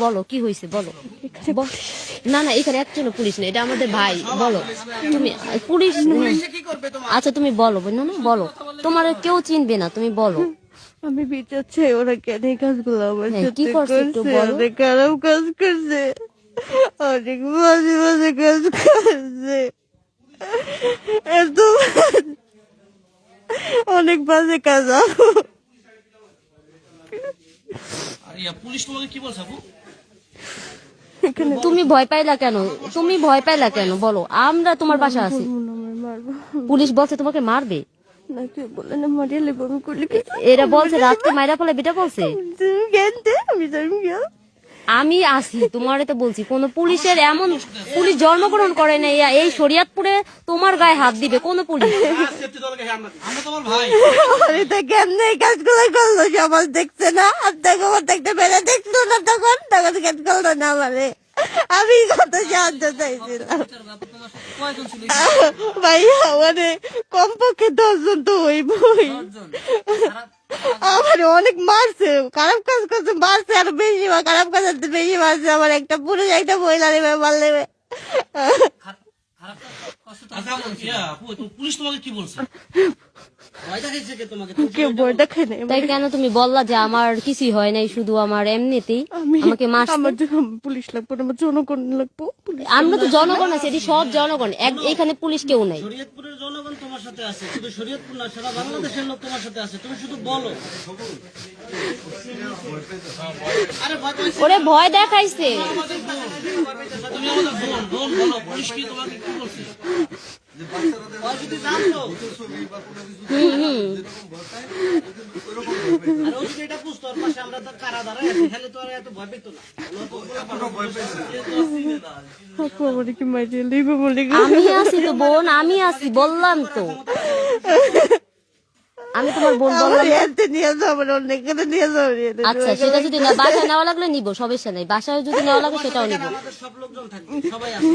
বলো কি হয়েছে বলো। না না এখানে একজন পুলিশ নেই, এটা আমাদের ভাই। বলো তুমি পুলিশ। আচ্ছা তুমি বলো না না বলো, তোমার কেউ চিনবে না, তুমি বলো। আমি বিচার চাই, ওরা কেন এই কাজগুলো আমার হ্যাঁ, সাথে কি করছে একটু করছে? বলো। অনেক খারাপ কাজ করছে, অনেক বাজে বাজে কাজ করছে, এত অনেক বাজে কাজ। পুলিশ তোমাকে কি বলছে আপু? তুমি ভয় পাইলা কেন, তুমি ভয় পাইলা কেন বলো, আমরা তোমার পাশে আছি। মারবো পুলিশ বলছে তোমাকে মারবে, না, তুই বলে না মারিয়া লেবো, আমি করলে কি? এরা বলছে রাতকে মাইরা ফেলে, বেটা বলছে। তুমি জ্ঞান দে, আমি জানি জ্ঞান। আমি আসি তোমারে তো বলছি, কোন পুলিশের এমন পুলিশ জন্মগ্রহণ করে নাই এই শরিয়তপুরে তোমার গায়ে হাত দিবে কোন পুলিশ? আমরা তোমার ভাই। আরে তা কেমনে এই কাজগুলো করলো? সমাজ দেখছে না, আপনাকে আমার দেখতে পেলে দেখলো না, তখন তখন কেন করলো না আমারে? আমি কত সাহায্য চাইছিলাম কয়জন ছিল? ভাইয়া, মানে কমপক্ষে 10 জন তো হইবই। আমার অনেক মারছে, খারাপ কাজ করছে, মারছে আরো বেশি, খারাপ কাজ করতে বেশি মারছে। আমার একটা পুরুষ একটা মহিলা নেবে, মাল নেবে। আচ্ছা আপু, তো পুলিশ তোমাকে কি বলছে? ভয় দেখাইছে কে তোমাকে? কেউ ভয় দেখায় নাই তাই কেন তুমি বললা যে আমার কিছুই হয় নাই, শুধু আমার এমনিতেই আমাকে মারছে? আমার জন্য পুলিশ লাগবো না, আমার জনগণ লাগবো। আমরা তো জনগণ আছি, এটি সব জনগণ, এখানে পুলিশ কেউ নাই। শরীয়তপুরের জনগণ তোমার সাথে আছে, শুধু শরীয়তপুর না, সারা বাংলাদেশের লোক তোমার সাথে আছে, তুমি শুধু বলো। আরে ভয় পাইছে, ওরে ভয় দেখাইছে। তুমি আমাদের বোন বলো, পুলিশ কি তোমাকে কি বলছে? ভয় যদি জানতো, আর ও যদি এটা বুঝতো ওর পাশে আমরা তো কারা দাঁড়ায় আছি, তাহলে তো আর এত ভয় পেতো না। আপু আমার কি মারিয়া লেবো বলে আমি আছি তো বোন, আমি আছি বললাম তো, আমি তোমার বোন বললাম। নিয়ে যাবো, অনেক নিয়ে যাবো। আচ্ছা সেটা যদি না বাসায় নেওয়া লাগলে নিবো, সমস্যা নেই, বাসায় যদি নেওয়া লাগে সেটাও নিবো। আমাদের সব লোকজন থাকবে, সবাই আছে।